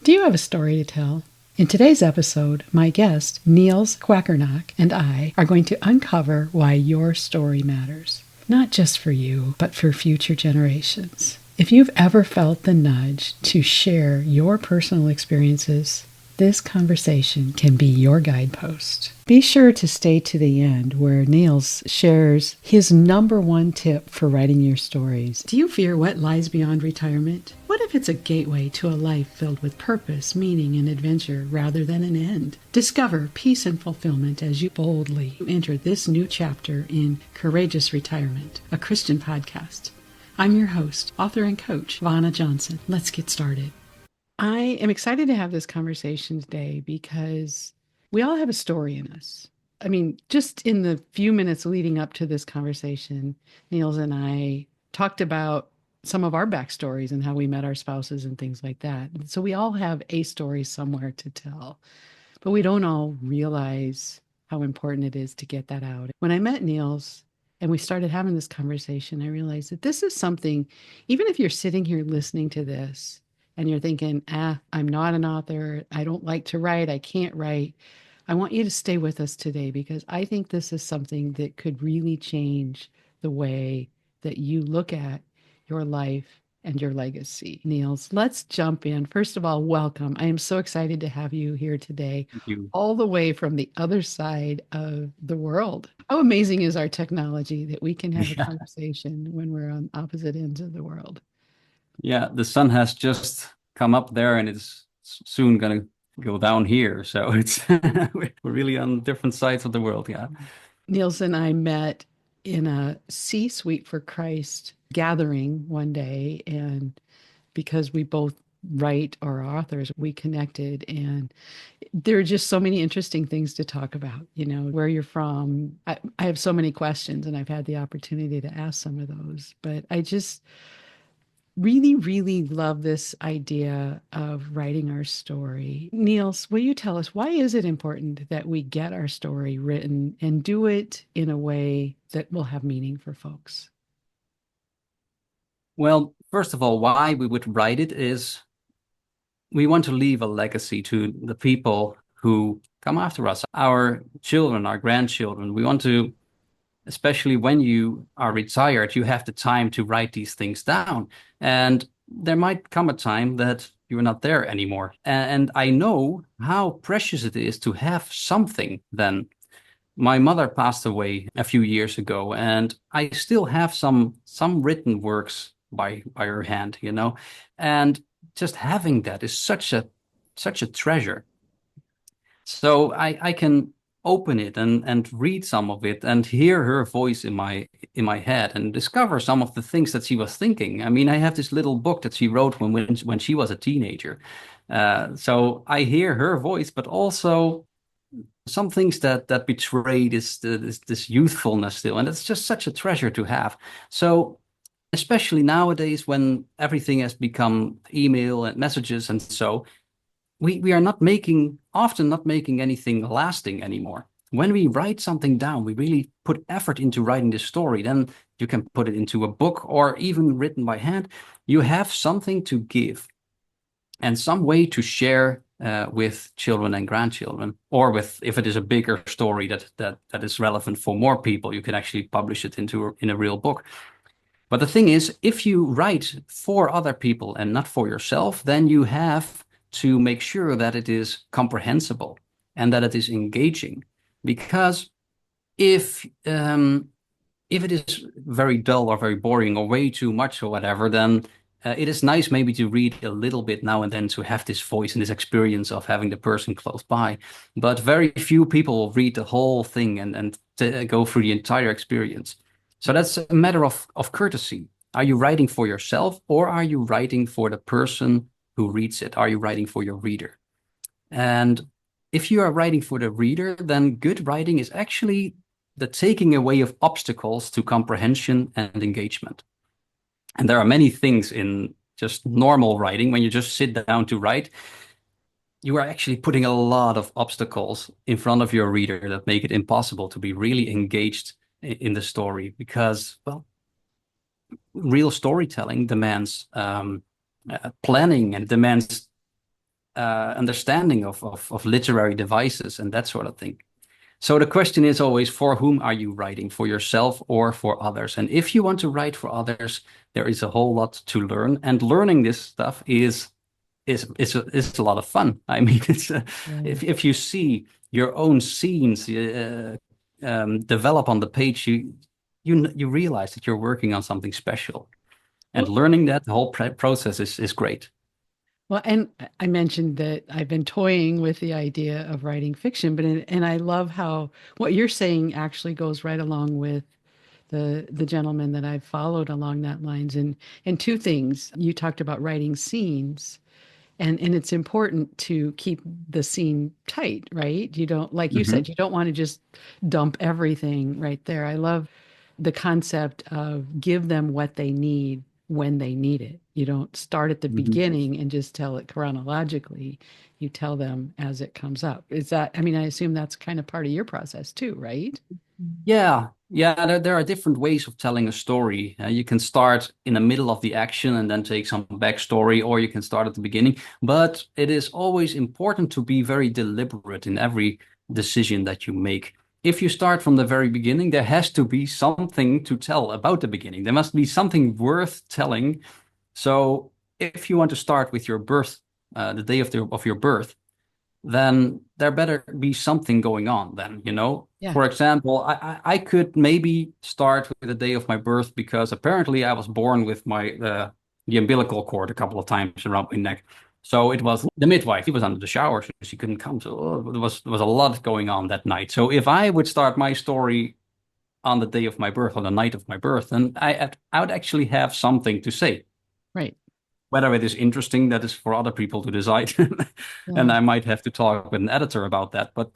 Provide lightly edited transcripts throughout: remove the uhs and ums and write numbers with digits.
Do you have a story to tell? In today's episode, my guest, Niels Kwakernaak, and I are going to uncover why your story matters. Not just for you, but for future generations. If you've ever felt the nudge to share your personal experiences, this conversation can be your guidepost. Be sure to stay to the end where Niels shares his number one tip for writing your stories. Do you fear what lies beyond retirement? What if it's a gateway to a life filled with purpose, meaning, and adventure rather than an end? Discover peace and fulfillment as you boldly enter this new chapter in Courageous Retirement, a Christian podcast. I'm your host, author and coach, Vona Johnson. Let's get started. I am excited to have this conversation today because we all have a story in us. I mean, just in the few minutes leading up to this conversation, Niels and I talked about some of our backstories and how we met our spouses and things like that. So we all have a story somewhere to tell, but we don't all realize how important it is to get that out. When I met Niels and we started having this conversation, I realized that this is something, even if you're sitting here listening to this, and you're thinking, I'm not an author, I don't like to write, I can't write, I want you to stay with us today because I think this is something that could really change the way that you look at your life and your legacy. Niels, let's jump in. First of all, welcome. I am so excited to have you here today, Thank you. all the way from the other side of the world. How amazing is our technology that we can have a Yeah, conversation when we're on opposite ends of the world? yeah. The sun has just come up there, and it's soon gonna go down here. So it's we're really on different sides of the world. Yeah. Niels and I met in a C Suite for Christ gathering one day. And because we both write or are authors, we connected. And there are just so many interesting things to talk about, where you're from. I have so many questions, and I've had the opportunity to ask some of those. But I just really, really love this idea of writing our story. Niels, will you tell us why is it important that we get our story written and do it in a way that will have meaning for folks? Well, first of all, why we would write it is we want to leave a legacy to the people who come after us, our children, our grandchildren. We want to, especially when you are retired, you have the time to write these things down. And there might come a time that you're not there anymore. And I know how precious it is to have something then. My mother passed away a few years ago, and I still have some written works by her hand, and just having that is such a treasure. So I can open it and read some of it and hear her voice in my head and discover some of the things that she was thinking. I mean, I have this little book that she wrote when she was a teenager. So I hear her voice, but also some things that betray this youthfulness still, and it's just such a treasure to have. So especially nowadays when everything has become email and messages, and so we are often not making anything lasting anymore. When we write something down, we really put effort into writing the story. Then you can put it into a book or even written by hand. You have something to give and some way to share with children and grandchildren, or with, if it is a bigger story that is relevant for more people, you can actually publish it in a real book. But the thing is, if you write for other people and not for yourself, then you have to make sure that it is comprehensible and that it is engaging. Because if it is very dull or very boring or way too much or whatever, then it is nice maybe to read a little bit now and then to have this voice and this experience of having the person close by. But very few people will read the whole thing and go through the entire experience. So that's a matter of courtesy. Are you writing for yourself, or are you writing for the person who reads it? Are you writing for your reader? And if you are writing for the reader, then good writing is actually the taking away of obstacles to comprehension and engagement. And there are many things in just normal writing. When you just sit down to write, you are actually putting a lot of obstacles in front of your reader that make it impossible to be really engaged in the story, because, well, real storytelling demands planning and demands understanding of literary devices and that sort of thing. So the question is always, for whom are you writing? For yourself or for others? And if you want to write for others, there is a whole lot to learn. And learning this stuff is a lot of fun. I mean, Yeah. if you see your own scenes develop on the page, you realize that you're working on something special. And Well, learning that the whole process is great. well, and I mentioned that I've been toying with the idea of writing fiction, and I love how what you're saying actually goes right along with the gentleman that I've followed along that lines. And two things. You talked about writing scenes, and it's important to keep the scene tight, right? You don't, like you Hmm. said, you don't want to just dump everything right there. I love the concept of give them what they need when they need it. You don't start at the Hmm. beginning and just tell it chronologically. You tell them as it comes up. Is that, I mean, I assume that's kind of part of your process too, right? Yeah. There are different ways of telling a story. You can start in the middle of the action and then take some backstory, or you can start at the beginning. But it is always important to be very deliberate in every decision that you make. If you start from the very beginning, there has to be something to tell about the beginning. There must be something worth telling. So if you want to start with your birth, the day of your birth, then there better be something going on then, you know? Yeah, For example, I could maybe start with the day of my birth because apparently I was born with my the umbilical cord a couple of times around my neck. So it was the midwife. She was under the shower, so she couldn't come. So there was a lot going on that night. So if I would start my story on the day of my birth, on the night of my birth, then I would actually have something to say. right. Whether it is interesting, that is for other people to decide. And Yeah. I might have to talk with an editor about that. But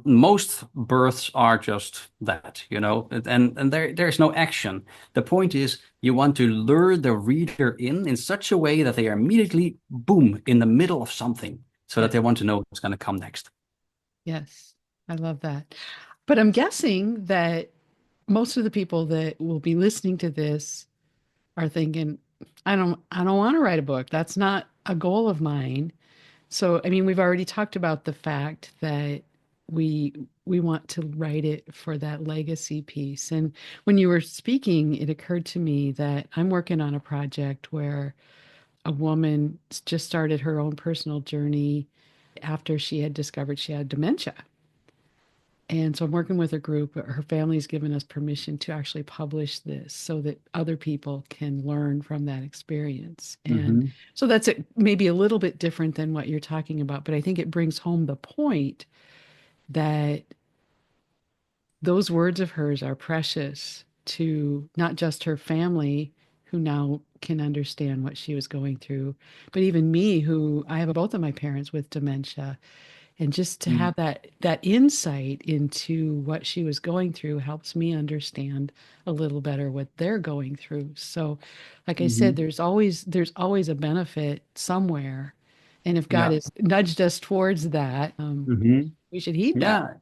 most births are just that, you know, and there's no action. The point is you want to lure the reader in such a way that they are immediately, boom, in the middle of something, so that Yes. they want to know what's going to come next. Yes. I love that. But I'm guessing that most of the people that will be listening to this are thinking, I don't want to write a book. That's not a goal of mine. So, I mean, we've already talked about the fact that we we want to write it for that legacy piece. And when you were speaking, it occurred to me that I'm working on a project where a woman just started her own personal journey after she had discovered she had dementia. And so I'm working with a group. Her family's given us permission to actually publish this so that other people can learn from that experience. And Hmm. so that's maybe a little bit different than what you're talking about, but I think it brings home the point that those words of hers are precious to not just her family, who now can understand what she was going through, but even me, who I have both of my parents with dementia. And just to have that insight into what she was going through helps me understand a little better what they're going through. So, like I said, Hmm. there's always a benefit somewhere. And if God Yeah. has nudged us towards that, Hmm. we should heed that. Yeah.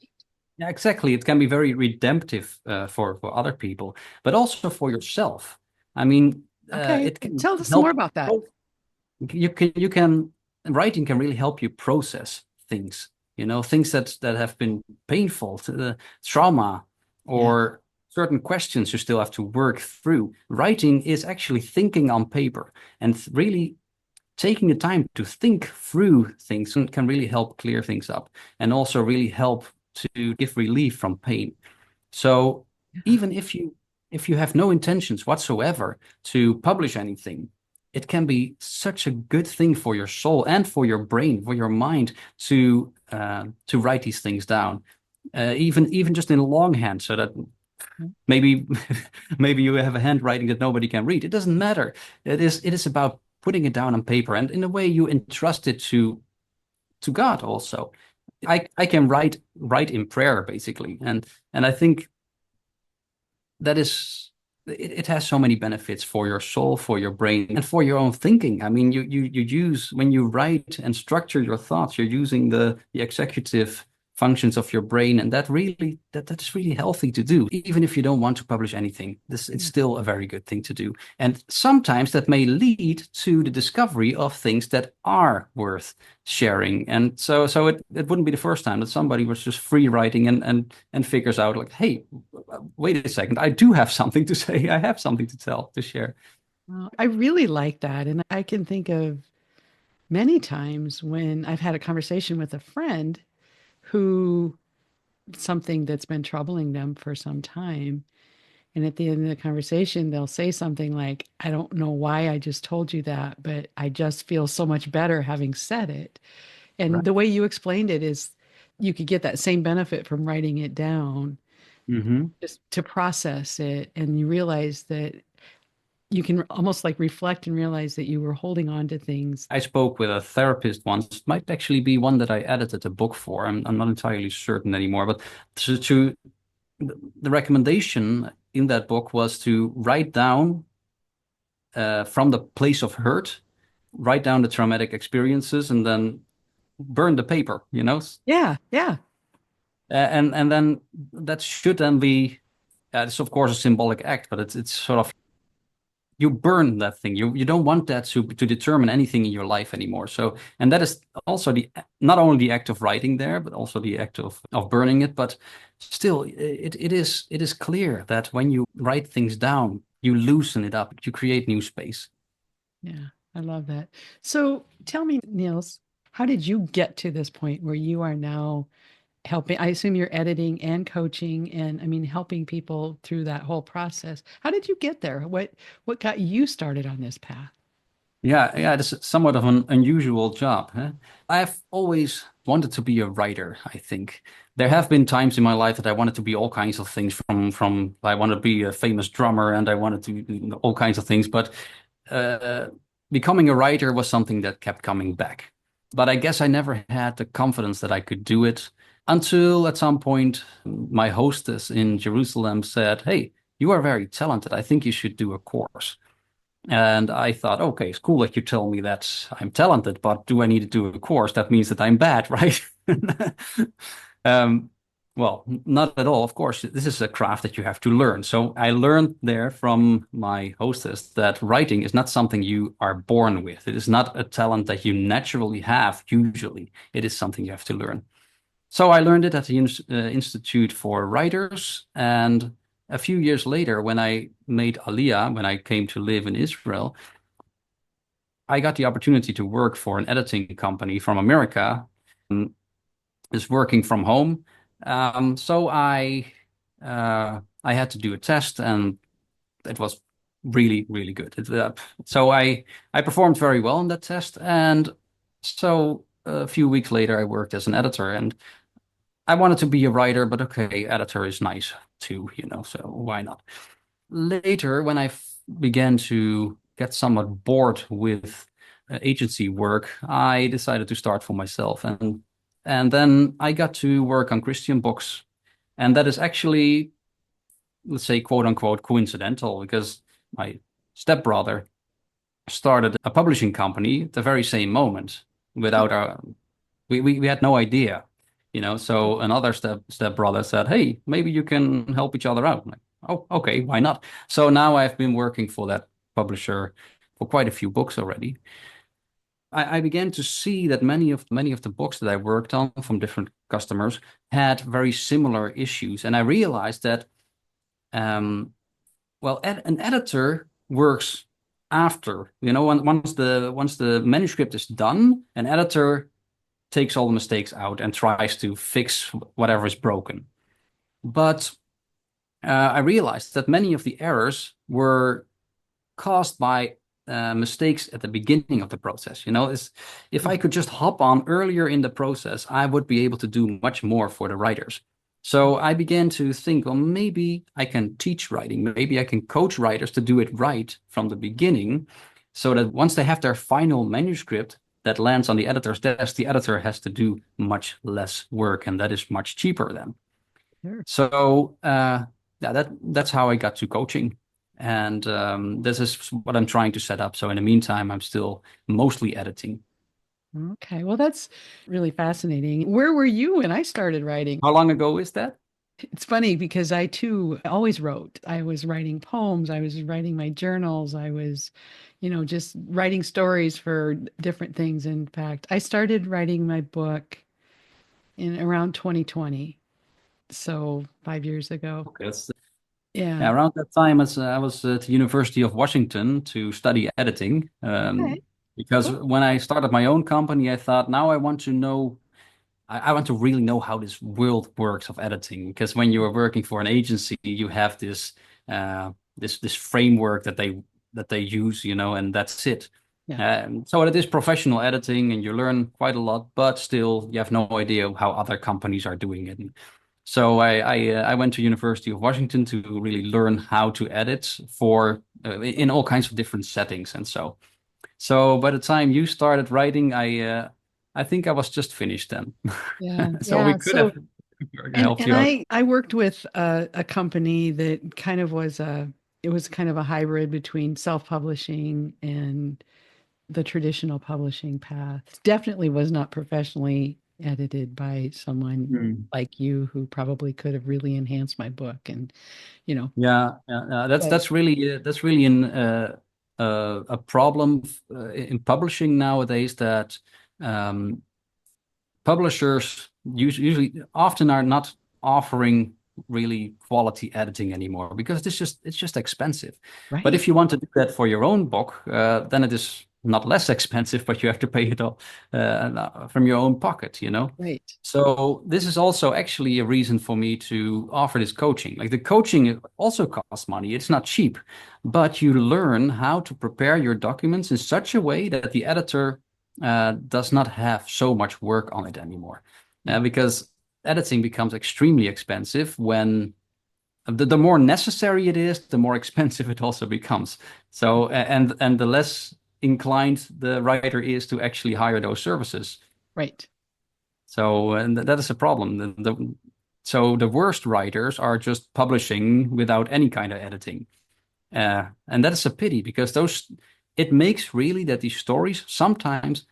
Yeah, exactly. It can be very redemptive for other people, but also for yourself. I mean, Okay, it can tell us some more help. about that. You can writing can really help you process things. You know, things that have been painful, trauma, Yeah. or certain questions you still have to work through. Writing is actually thinking on paper and really taking the time to think through things can really help clear things up and also really help to give relief from pain. So Yeah. even if you have no intentions whatsoever to publish anything, it can be such a good thing for your soul and for your brain, for your mind to write these things down, even just in longhand, so that maybe maybe you have a handwriting that nobody can read. It doesn't matter. It is about putting it down on paper, and in a way you entrust it to God also. I can write in prayer basically, and I think that is it has so many benefits for your soul, for your brain, and for your own thinking. I mean, you use when you write and structure your thoughts, you're using the executive functions of your brain, and that is really healthy to do. Even if you don't want to publish anything, this it's still a very good thing to do. And sometimes that may lead to the discovery of things that are worth sharing. And so it wouldn't be the first time that somebody was just free writing and figures out like, hey, wait a second, I do have something to say. I have something to tell, to share. Well, I really like that. And I can think of many times when I've had a conversation with a friend who something that's been troubling them for some time. And at the end of the conversation, they'll say something like, I don't know why I just told you that, but I just feel so much better having said it. And Right. the way you explained it is you could get that same benefit from writing it down, Mm-hmm. just to process it. And you realize that you can almost like reflect and realize that you were holding on to things. I spoke with a therapist once. It might actually be one that I edited a book for. I'm not entirely certain anymore, but to the recommendation in that book was to write down from the place of hurt, write down the traumatic experiences, and then burn the paper. Yeah, yeah, And then that should then be. It's of course a symbolic act, but it's sort of you burn that thing. You don't want that to determine anything in your life anymore. So, and that is also the not only the act of writing there, but also the act of burning it. But still, it is clear that when you write things down, you loosen it up, you create new space. yeah. I love that. So tell me, Niels, how did you get to this point where you are now helping? I assume you're editing and coaching and I mean helping people through that whole process. How did you get there? What got you started on this path? Yeah, this is somewhat of an unusual job, huh? I've always wanted to be a writer, I think. There have been times in my life that I wanted to be all kinds of things from I want to be a famous drummer and I wanted to do all kinds of things, but uh, becoming a writer was something that kept coming back. But I guess I never had the confidence that I could do it until at some point my hostess in Jerusalem said, "Hey, you are very talented. I think you should do a course." And I thought, okay, it's cool that you tell me that I'm talented, but do I need to do a course? That means that I'm bad, right? Um, well, not at all. Of course, this is a craft that you have to learn. So I learned there from my hostess that writing is not something you are born with. It is not a talent that you naturally have, usually. It is something you have to learn. So I learned it at the Institute for Writers. And a few years later, when I made Aliyah, when I came to live in Israel, I got the opportunity to work for an editing company from America, is working from home. So I had to do a test, and it was really, really good. So I performed very well in that test, and so a few weeks later, I worked as an editor, and I wanted to be a writer, but okay, editor is nice too, so why not? Later, when began to get somewhat bored with agency work, I decided to start for myself, and then I got to work on Christian books, and that is actually, let's say, quote unquote, coincidental because my stepbrother started a publishing company at the very same moment without our we had no idea, so another stepbrother said, hey, maybe you can help each other out. I'm like, oh, okay, why not? So now I've been working for that publisher for quite a few books already. I began to see that many of the books that I worked on from different customers had very similar issues, and I realized that um, well, an editor works after, once the manuscript is done, an editor takes all the mistakes out and tries to fix whatever is broken. But I realized that many of the errors were caused by mistakes at the beginning of the process. If I could just hop on earlier in the process, I would be able to do much more for the writers. So I began to think, well, maybe I can teach writing. Maybe I can coach writers to do it right from the beginning, so that once they have their final manuscript that lands on the editor's desk, the editor has to do much less work, and that is much cheaper then. Sure. So yeah, that's how I got to coaching, and this is what I'm trying to set up. So in the meantime, I'm still mostly editing. Okay. Well, that's really fascinating. Where were you when I started writing? How long ago is that? It's funny because I too always wrote. I was writing poems, I was writing my journals, I was, just writing stories for different things. In fact, I started writing my book in around 2020, so 5 years ago. Okay, Yeah. yeah, around that time, as I was at the University of Washington to study editing. Okay. Because Cool. when I started my own company, I thought, now I want to know, I want to really know how this world works of editing. Because when you are working for an agency, you have this framework that they use, and that's it. Yeah. So it is professional editing, and you learn quite a lot, but still, you have no idea how other companies are doing it. So I went to University of Washington to really learn how to edit for in all kinds of different settings, and so by the time you started writing, I think I was just finished then. Yeah. So we Yeah. could have So and helped and you out. I worked with a company that kind of was a it was kind of a hybrid between self-publishing and the traditional publishing path. Definitely was not professionally edited by someone Hmm. like you who probably could have really enhanced my book and you know Yeah. That's but that's really a problem in publishing nowadays that um, publishers usually often are not offering really quality editing anymore because it's just expensive. But right, if you want to do that for your own book, then it is not less expensive, but you have to pay it all from your own pocket. right, So this is also actually a reason for me to offer this coaching. Like the coaching also costs money. It's not cheap, but you learn how to prepare your documents in such a way that the editor does not have so much work on it anymore. yeah, Because editing becomes extremely expensive when the more necessary it is, the more expensive it also becomes. So, and the less inclined the writer is to actually hire those services. right, So, and that is a problem. So the worst writers are just publishing without any kind of editing. And that is a pity because it makes really that these stories sometimes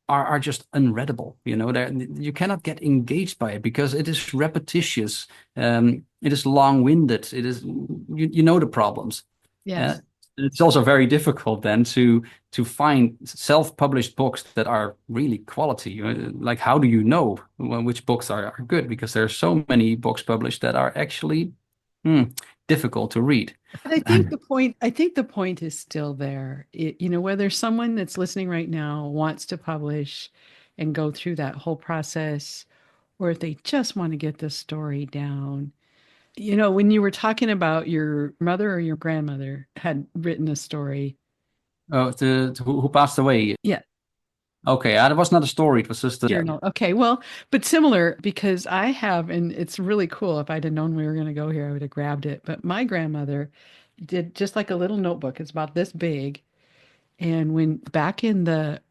are just unreadable. You cannot get engaged by it because it is repetitious. It is long-winded. It is you know the problems. Uh, yes, it's also very difficult then to find self-published books that are really quality. Like how do you know which books are good? Because there are so many books published that are actually hmm, difficult to read. but I think the point is still there. Whether someone that's listening right now wants to publish and go through that whole process, or if they just want to get the story down. When you were talking about your mother or your grandmother had written a story. Oh, who passed away? Yeah, Okay, that was not a story. It was just a. journal. Okay, well, but similar because I have, and it's really cool. If I'd have known we were going to go here, I would have grabbed it. But my grandmother did just like a little notebook. It's about this big. And when back in the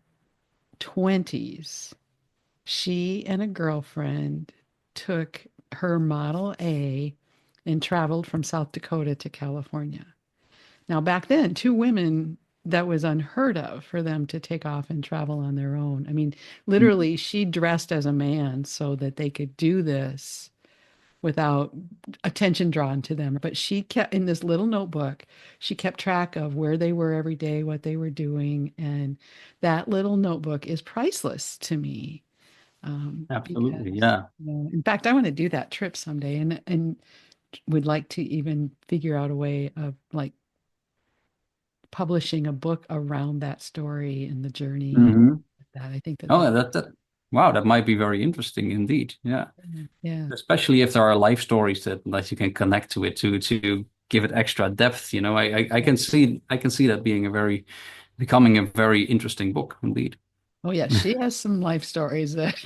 20s, she and a girlfriend took her Model A and traveled from South Dakota to California. Now, back then, two women, that was unheard of for them to take off and travel on their own. I mean, literally, she dressed as a man so that they could do this without attention drawn to them. But she kept in this little notebook, she kept track of where they were every day, what they were doing. And that little notebook is priceless to me. Absolutely, Because, yeah. in fact, I want to do that trip someday and would like to even figure out a way of like publishing a book around that story and the journey Hmm. that I think that Oh, that yeah, wow, that might be very interesting indeed. Yeah, yeah. especially if there are life stories that you can connect to it to give it extra depth. I can see that becoming a very interesting book indeed. Oh yeah, she has some life stories that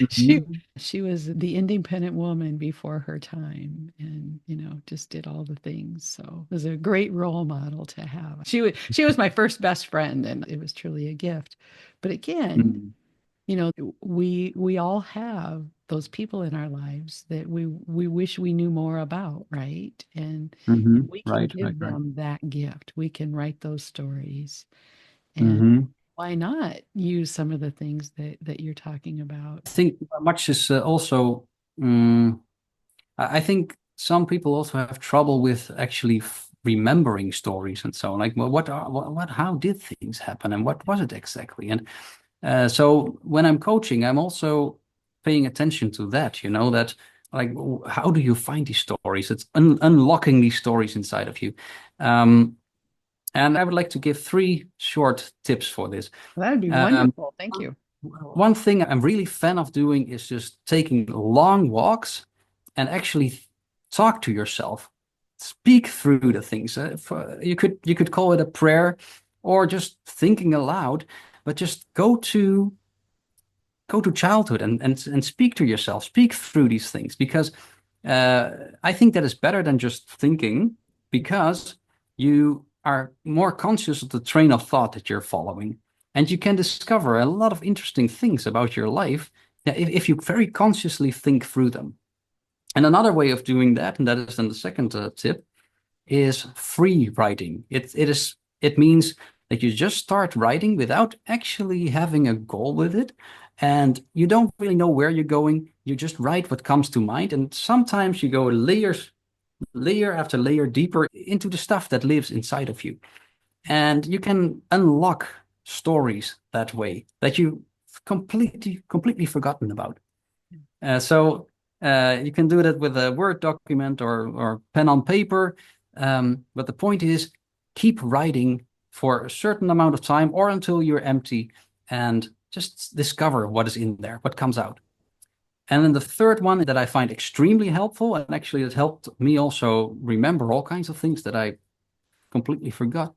she Hmm. she was the independent woman before her time and just did all the things. So it was a great role model to have. She was my first best friend and it was truly a gift. But again, Hmm. we all have those people in our lives that we wish we knew more about, right? And we can Right, right, give right. them that gift. We can write those stories and Hmm. why not use some of the things that you're talking about? I think much is also, um, I think some people also have trouble with actually remembering stories and so on. Like, well, how did things happen and what was it exactly? And so when I'm coaching, I'm also paying attention to that, that like, how do you find these stories? It's unlocking these stories inside of you. Um, and I would like to give three short tips for this. That would be Um, wonderful. Thank you. one thing I'm really fan of doing is just taking long walks and actually talk to yourself, speak through the things. You could call it a prayer or just thinking aloud, but just go to childhood and speak to yourself, speak through these things because uh, I think that is better than just thinking because you are more conscious of the train of thought that you're following. And you can discover a lot of interesting things about your life if you very consciously think through them. And another way of doing that, and that is then the second tip, is free writing. It means that you just start writing without actually having a goal with it, and you don't really know where you're going. You just write what comes to mind, and sometimes you go layer after layer deeper into the stuff that lives inside of you, and you can unlock stories that way that you completely forgotten about. So you can do that with a Word document or pen on paper. But the point is, keep writing for a certain amount of time or until you're empty and just discover what is in there, what comes out. And then the third one that I find extremely helpful, and actually it helped me also remember all kinds of things that I completely forgot,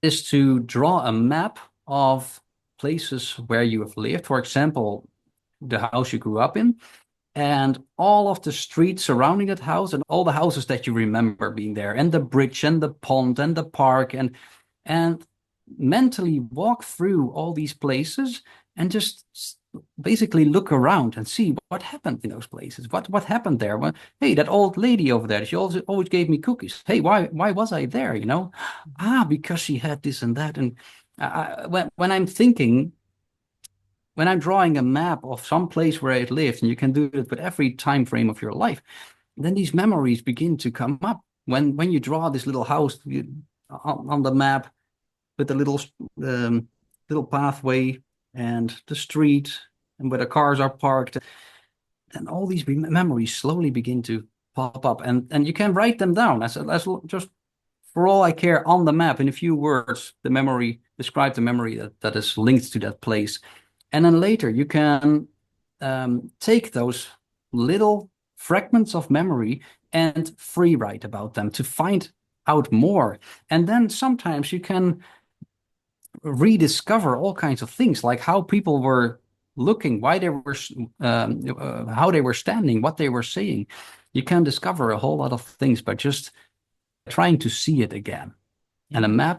is to draw a map of places where you have lived. For example, the house you grew up in and all of the streets surrounding that house and all the houses that you remember being there and the bridge and the pond and the park and mentally walk through all these places and just basically look around and see what happened in those places. What happened there? Well, hey, that old lady over there, she always gave me cookies. Hey, why was I there, because she had this and that. And when I'm thinking, when I'm drawing a map of some place where I lived, and you can do it with every time frame of your life, then these memories begin to come up. When you draw this little house on the map with the um, little pathway and the street and where the cars are parked, then all these memories slowly begin to pop up, and you can write them down as just for all I care on the map in a few words. The memory describe the memory that is linked to that place. And then later you can take those little fragments of memory and free write about them to find out more. And then sometimes you can rediscover all kinds of things, like how people were looking, why they were, how they were standing, what they were saying. You can discover a whole lot of things by just trying to see it again. And Yeah.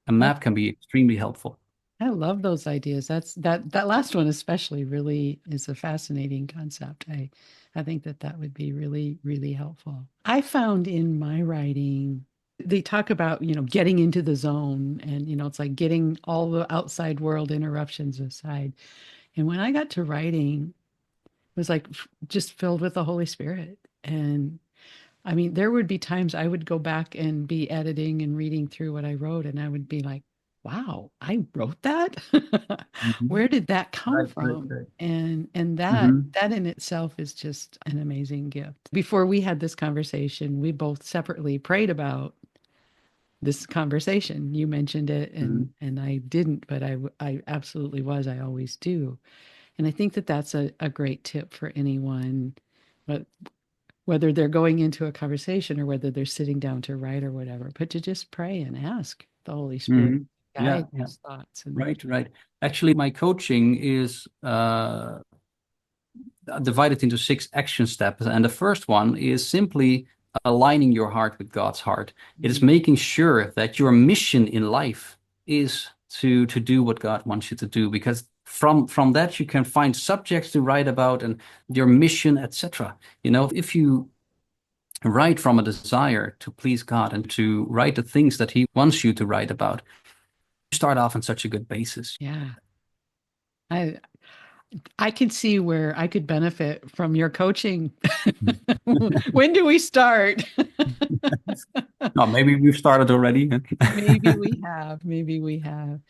a map can be extremely helpful. I love those ideas. That last one especially really is a fascinating concept. I think that would be really, really helpful. I found in my writing, they talk about, getting into the zone and, it's like getting all the outside world interruptions aside. And when I got to writing, it was like just filled with the Holy Spirit. And I mean, there would be times I would go back and be editing and reading through what I wrote, and I would be like, wow, I wrote that? Mhm. Where did that come Right, right, from? right. And that Hmm. that in itself is just an amazing gift. Before we had this conversation, we both separately prayed about this conversation. You mentioned it Hmm. and I didn't, but I absolutely was. I always do. And I think that that's a great tip for anyone, but whether they're going into a conversation or whether they're sitting down to write or whatever, but to just pray and ask the Holy Spirit Hmm. to Yeah, guide yeah. those thoughts. And Right, right. Actually, my coaching is divided into 6 action steps. And the first one is simply aligning your heart with God's heart. It is mm, making sure that your mission in life is to do what God wants you to do, because from that you can find subjects to write about and your mission, etc. If you write from a desire to please God and to write the things that He wants you to write about, start off on such a good basis. Yeah. I I can see where I could benefit from your coaching. When do we start? No, maybe we've started already. Maybe we have. Maybe we have.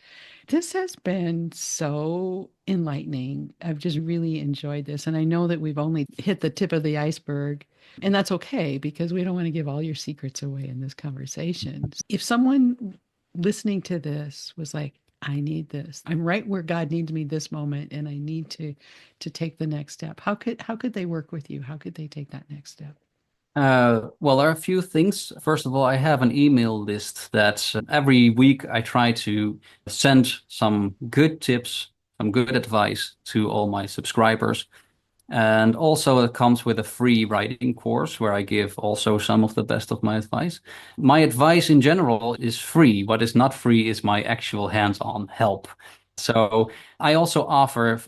This has been so enlightening. I've just really enjoyed this. And I know that we've only hit the tip of the iceberg. And that's okay because we don't want to give all your secrets away in this conversation. If someone listening to this was like, I need this. I'm right where God needs me this moment and I need to take the next step. How could they work with you? How could they take that next step? Well, there are a few things. First of all, I have an email list that every week I try to send some good tips, some good advice to all my subscribers. And also, it comes with a free writing course where I give also some of the best of my advice. My advice in general is free. What is not free is my actual hands-on help. So I also offer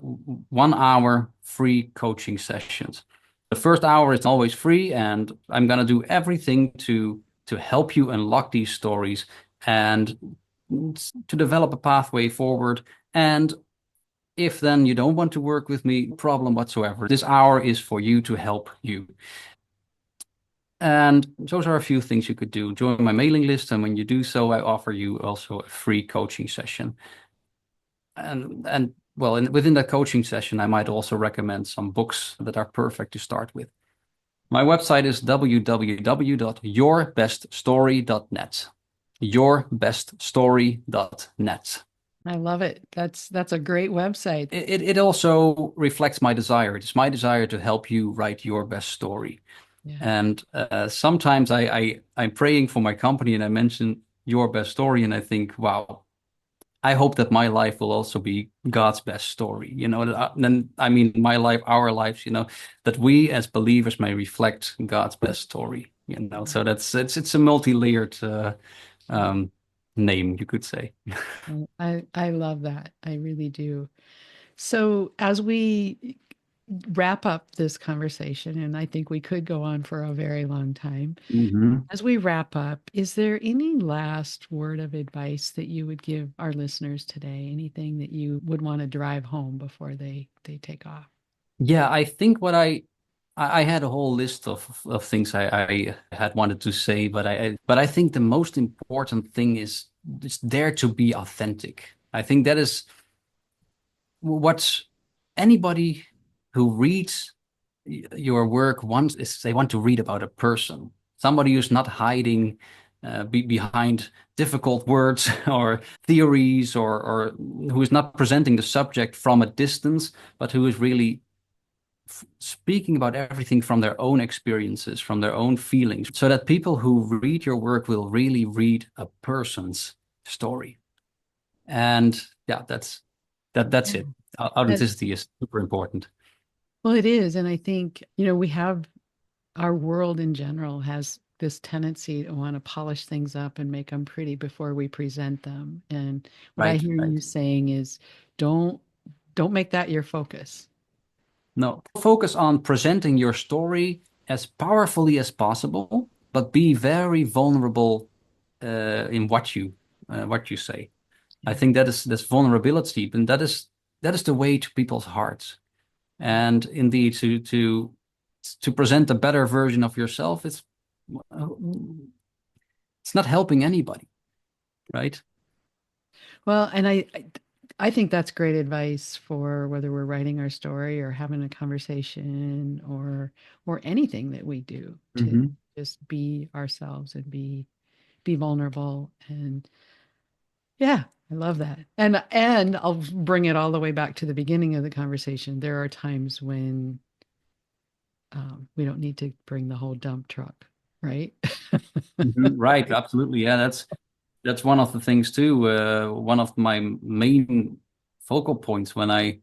1 hour free coaching sessions. The first hour is always free, and I'm going to do everything to help you unlock these stories and to develop a pathway forward. And if then you don't want to work with me, no problem whatsoever. This hour is for you to help you. And those are a few things you could do. Join my mailing list, and when you do so, I offer you also a free coaching session. And well, within that coaching session, I might also recommend some books that are perfect to start with. My website is www.yourbeststory.net. Yourbeststory.net. I love it. That's a great website. It also reflects my desire. It's my desire to help you write your best story. Yeah. And sometimes I'm praying for my company and I mention your best story and I think, wow, I hope that my life will also be God's best story. Then I mean my life, our lives, that we as believers may reflect God's best story. So it's a multi-layered um, name, you could say. I love that. I really do. So as we wrap up this conversation, and I think we could go on for a very long time, Mhm. as we wrap up, is there any last word of advice that you would give our listeners today? Anything that you would want to drive home before they take off? Yeah, I think what I had a whole list of things I had wanted to say, but I think the most important thing is there to be authentic. I think that is what anybody who reads your work wants is they want to read about a person, somebody who's not hiding behind difficult words or theories or who is not presenting the subject from a distance, but who is really speaking about everything from their own experiences, from their own feelings, so that people who read your work will really read a person's story. And yeah, that's Yeah. it. That, Authenticity is super important. well, it is. And I think, we have our world in general has this tendency to want to polish things up and make them pretty before we present them. And what I Right, hear you right. saying is don't don't make that your focus. No, focus on presenting your story as powerfully as possible, but be very vulnerable in what you say. I Yeah. think that is this vulnerability, and that is the way to people's hearts. And indeed, to present a better version of yourself, it's not helping anybody, right? Well, and I think that's great advice for whether we're writing our story or having a conversation or anything that we do to Hmm. just be ourselves and be vulnerable. And yeah, I love that. And I'll bring it all the way back to the beginning of the conversation. There are times when we don't need to bring the whole dump truck, right? Hmm. Right, absolutely. Yeah, that's one of the things too. One of my main focal points when I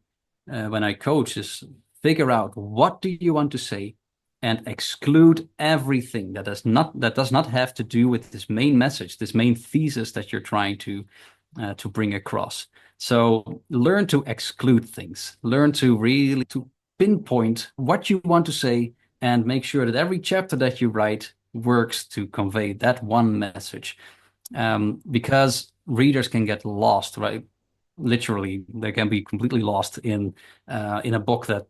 coach is figure out what do you want to say and exclude everything that does not have to do with this main message, this main thesis that you're trying to bring across. So learn to exclude things. Learn to really to pinpoint what you want to say and make sure that every chapter that you write works to convey that one message. Because readers can get lost, right? Literally, they can be completely lost in a book that,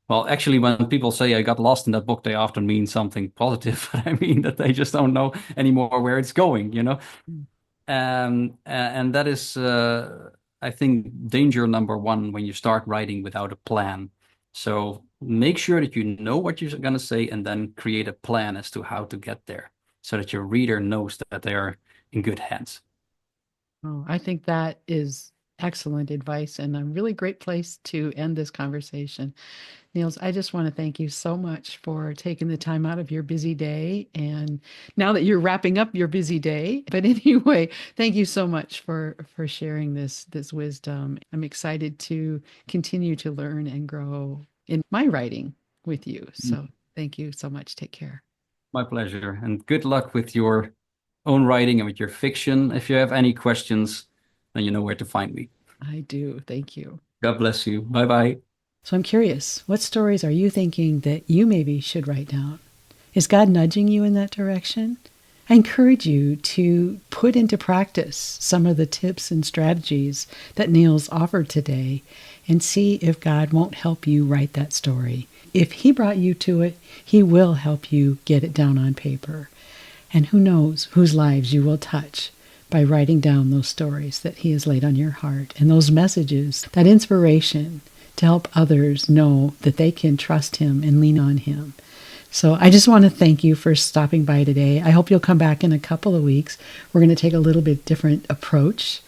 well, actually, when people say I got lost in that book, they often mean something positive. I mean that they just don't know anymore where it's going, you know? And that is, I think, danger number one when you start writing without a plan. So make sure that you know what you're going to say and then create a plan as to how to get there so that your reader knows that they are in good hands. Oh, I think that is excellent advice and a really great place to end this conversation. Niels, I just want to thank you so much for taking the time out of your busy day. And now that you're wrapping up your busy day, but anyway, thank you so much for sharing this wisdom. I'm excited to continue to learn and grow in my writing with you. So thank you so much. Take care. My pleasure. And good luck with your own writing and with your fiction. If you have any questions, then you know where to find me. I do. Thank you. God bless you. Bye bye. So I'm curious, what stories are you thinking that you maybe should write down? Is God nudging you in that direction? I encourage you to put into practice some of the tips and strategies that Niels offered today and see if God won't help you write that story. If He brought you to it, He will help you get it down on paper. And who knows whose lives you will touch by writing down those stories that He has laid on your heart and those messages, that inspiration to help others know that they can trust Him and lean on Him. So I just want to thank you for stopping by today. I hope you'll come back in a couple of weeks. We're going to take a little bit different approach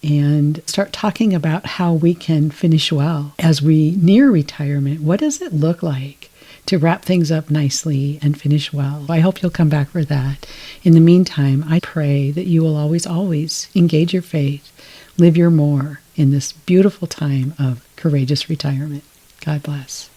and start talking about how we can finish well as we near retirement. What does it look like to wrap things up nicely and finish well? I hope you'll come back for that. In the meantime, I pray that you will always, always engage your faith, live your more in this beautiful time of courageous retirement. God bless.